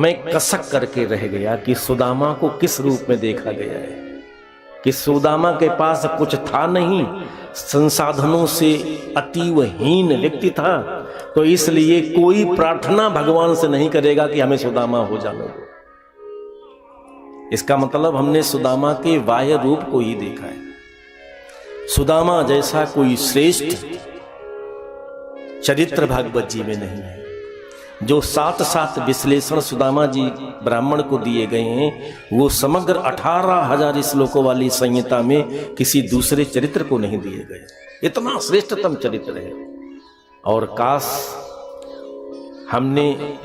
मैं कसक करके रह गया कि सुदामा को किस रूप में देखा गया है, कि सुदामा के पास कुछ था नहीं, संसाधनों से अतीवहीन व्यक्ति था, तो इसलिए कोई प्रार्थना भगवान से नहीं करेगा कि हमें सुदामा हो जाने दो। इसका मतलब हमने सुदामा के बाह्य रूप को ही देखा है। सुदामा जैसा कोई श्रेष्ठ चरित्र भागवत जी में नहीं है। जो 7 विश्लेषण सुदामा जी ब्राह्मण को दिए गए हैं, वो समग्र 18,000 श्लोकों वाली संहिता में किसी दूसरे चरित्र को नहीं दिए गए। इतना श्रेष्ठतम चरित्र है। और काश हमने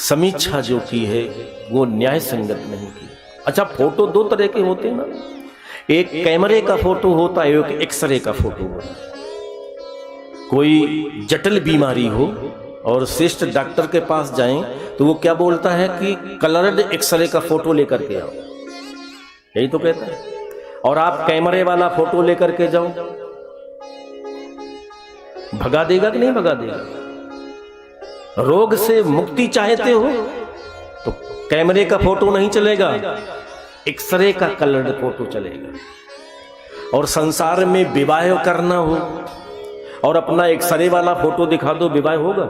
समीक्षा जो की है वो न्याय संगत नहीं की। अच्छा, फोटो 2 तरह के होते हैं ना, एक कैमरे का फोटो होता है, एक एक्सरे का फोटो होता है। कोई जटिल बीमारी हो और श्रेष्ठ डॉक्टर के पास जाएं तो वो क्या बोलता है कि कलर्ड एक्सरे का फोटो लेकर के आओ, यही तो कहता है। और आप कैमरे वाला फोटो लेकर के जाओ, भगा देगा कि नहीं भगा देगा? रोग से मुक्ति चाहते हो तो कैमरे का फोटो नहीं चलेगा, एक्सरे का कलर्ड फोटो चलेगा। और संसार में विवाह करना हो और अपना एक्सरे वाला फोटो दिखा दो, विवाह होगा?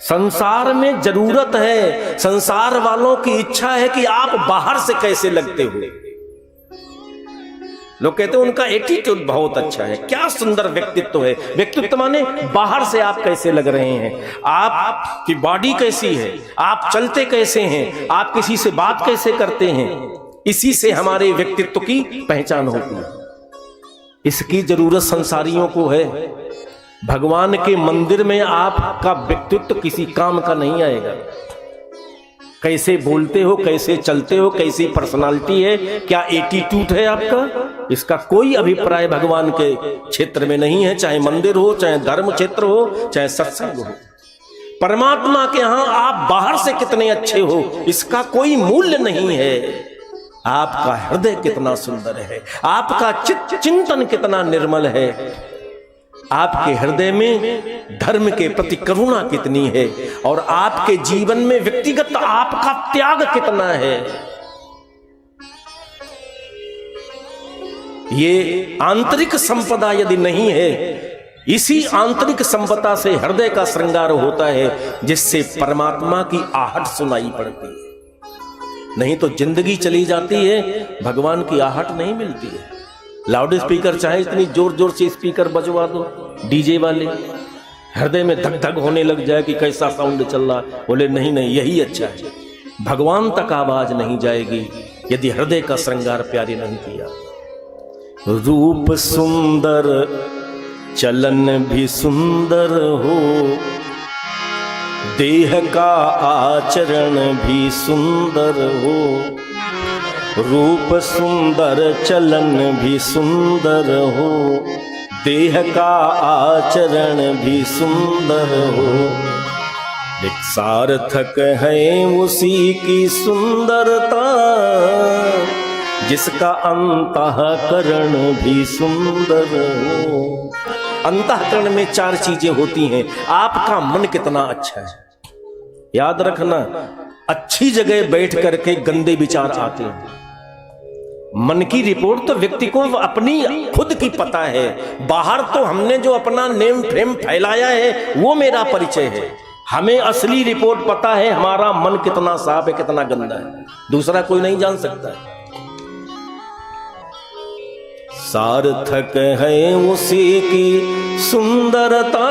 संसार में जरूरत है, संसार वालों की इच्छा है कि आप बाहर से कैसे लगते हो। लोग कहते हैं उनका एटीट्यूड बहुत अच्छा है, क्या सुंदर व्यक्तित्व है। व्यक्तित्व माने बाहर से आप कैसे लग रहे हैं, आपकी बॉडी कैसी है, आप चलते कैसे हैं, आप किसी से बात कैसे करते हैं, इसी से हमारे व्यक्तित्व की पहचान होती है। इसकी जरूरत संसारियों को है। भगवान के मंदिर में आपका व्यक्तित्व किसी काम का नहीं आएगा। कैसे बोलते हो, कैसे चलते हो, कैसी पर्सनालिटी है, क्या एटीट्यूड है आपका, इसका कोई अभिप्राय भगवान के क्षेत्र में नहीं है। चाहे मंदिर हो, चाहे धर्म क्षेत्र हो, चाहे सत्संग हो। परमात्मा के यहां आप बाहर से कितने अच्छे हो, इसका कोई मूल्य नहीं है। आपका हृदय कितना सुंदर है, आपका चिंतन कितना निर्मल है, आपके हृदय में धर्म के प्रति करुणा कितनी है, और आपके जीवन में व्यक्तिगत आपका त्याग कितना है। ये आंतरिक संपदा यदि नहीं है, इसी आंतरिक संपदा से हृदय का श्रृंगार होता है, जिससे परमात्मा की आहट सुनाई पड़ती है। नहीं तो जिंदगी चली जाती है, भगवान की आहट नहीं मिलती है। लाउड स्पीकर चाहे इतनी जोर जोर से स्पीकर बजवा दो, डीजे वाले, हृदय में धक धक होने लग जाए कि कैसा साउंड चल रहा, बोले नहीं नहीं यही अच्छा है। भगवान तक आवाज नहीं जाएगी यदि हृदय का श्रृंगार प्यारे नहीं किया। रूप सुंदर चलन भी सुंदर हो, देह का आचरण भी सुंदर हो। रूप सुंदर चलन भी सुंदर हो, देह का आचरण भी सुंदर हो। एक सार्थक है उसी की सुंदरता, जिसका अंतःकरण भी सुंदर हो। अंतःकरण में 4 चीजें होती हैं। आपका मन कितना अच्छा है, याद रखना। अच्छी जगह बैठ करके गंदे विचार आते हैं। मन की रिपोर्ट तो व्यक्ति को अपनी खुद की पता है, बाहर तो हमने जो अपना नेम फ्रेम फैलाया है वो मेरा परिचय है। हमें असली रिपोर्ट पता है, हमारा मन कितना साफ है, कितना गंदा है, दूसरा कोई नहीं जान सकता है। सार्थक है उसी की सुंदरता,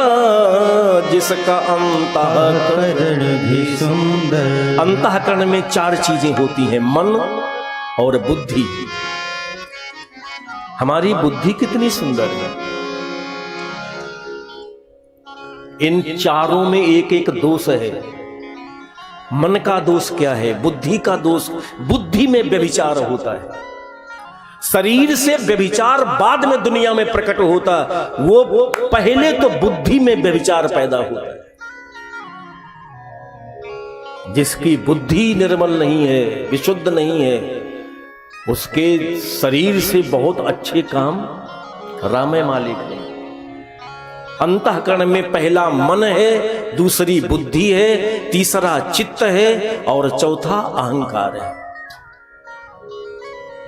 जिसका अंतःकरण भी सुंदर। अंतःकरण में 4 चीजें होती हैं, मन और बुद्धि। हमारी बुद्धि कितनी सुंदर है। इन चारों में एक एक दोष है। मन का दोष क्या है? बुद्धि का दोष, बुद्धि में व्यभिचार होता है। शरीर से व्यभिचार बाद में दुनिया में प्रकट होता, वो पहले तो बुद्धि में व्यभिचार पैदा होता है। जिसकी बुद्धि निर्मल नहीं है, विशुद्ध नहीं है, उसके शरीर से बहुत अच्छे काम रामे मालिक ने। अंतःकरण में पहला मन है, दूसरी बुद्धि है, तीसरा चित्त है और चौथा अहंकार है।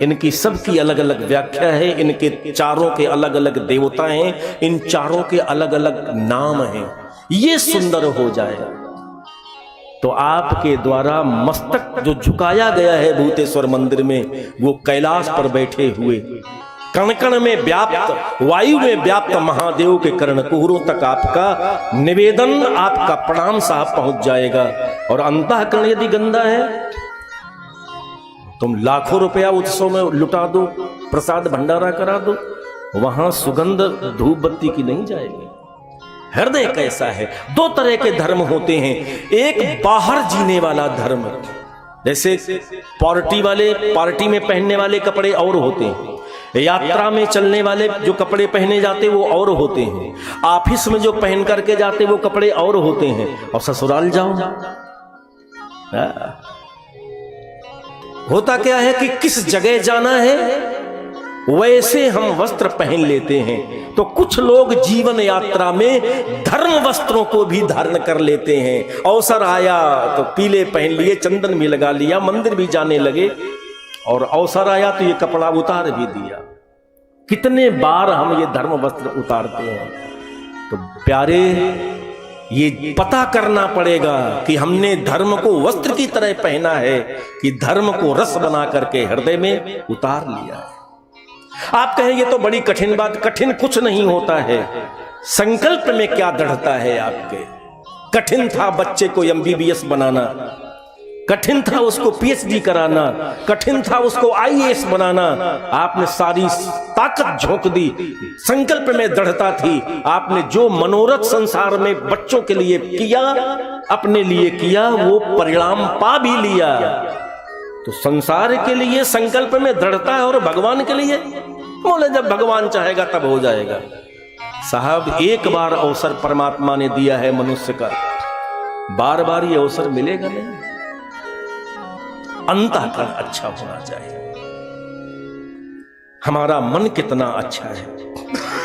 इनकी सबकी अलग अलग व्याख्या है, इनके चारों के अलग अलग देवता हैं, इन चारों के अलग अलग नाम हैं। ये सुंदर हो जाए तो आपके द्वारा मस्तक जो झुकाया गया है भूतेश्वर मंदिर में, वो कैलाश पर बैठे हुए कण कण में व्याप्त, वायु में व्याप्त महादेव के कर्णकुहरों तक आपका निवेदन, आपका प्रणाम साहब पहुंच जाएगा। और अंतःकरण यदि गंदा है, तुम लाखों रुपया उत्सव में लुटा दो, प्रसाद भंडारा करा दो, वहां सुगंध धूप बत्ती की नहीं जाएगी। हृदय कैसा है? दो तरह के धर्म होते हैं, एक बाहर जीने वाला धर्म, जैसे पार्टी वाले, पार्टी में पहनने वाले कपड़े और होते हैं, यात्रा में चलने वाले जो कपड़े पहने जाते वो और होते हैं, ऑफिस में जो पहन करके जाते वो कपड़े और होते हैं, और ससुराल जाओ होता क्या है कि किस जगह जाना है वैसे हम वस्त्र पहन लेते हैं। तो कुछ लोग जीवन यात्रा में धर्म वस्त्रों को भी धारण कर लेते हैं। अवसर आया तो पीले पहन लिए, चंदन भी लगा लिया, मंदिर भी जाने लगे, और अवसर आया तो ये कपड़ा उतार भी दिया। कितने बार हम ये धर्म वस्त्र उतारते हैं। तो प्यारे, ये पता करना पड़ेगा कि हमने धर्म को वस्त्र की तरह पहना है कि धर्म को रस बना करके हृदय में उतार लिया है। आप कहें ये तो बड़ी कठिन बात, कठिन कुछ नहीं होता है, संकल्प में क्या दृढ़ता है आपके। कठिन था बच्चे को MBBS बनाना, कठिन था उसको PhD कराना, कठिन था उसको IAS बनाना, आपने सारी ताकत झोंक दी, संकल्प में दृढ़ता थी, आपने जो मनोरथ संसार में बच्चों के लिए किया, अपने लिए किया, वो परिणाम पा भी लिया। तो संसार के लिए संकल्प में दृढ़ता है, और भगवान के लिए बोले जब भगवान चाहेगा तब हो जाएगा। साहब, एक बार अवसर परमात्मा ने दिया है मनुष्य का, बार बार ये अवसर मिलेगा नहीं। अंतःकरण अच्छा होना चाहिए। हमारा मन कितना अच्छा है,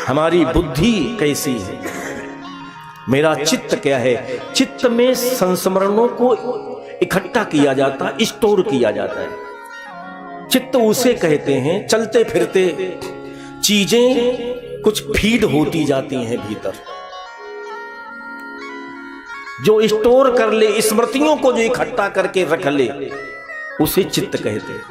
हमारी बुद्धि कैसी है, मेरा चित्त क्या है। चित्त में संस्मरणों को इकट्ठा किया जाता, स्टोर किया जाता है। चित्त उसे कहते हैं, चलते फिरते चीजें कुछ फीड होती जाती हैं भीतर, जो स्टोर कर ले, स्मृतियों को जो इकट्ठा करके रख ले, उसे चित्त कहते हैं।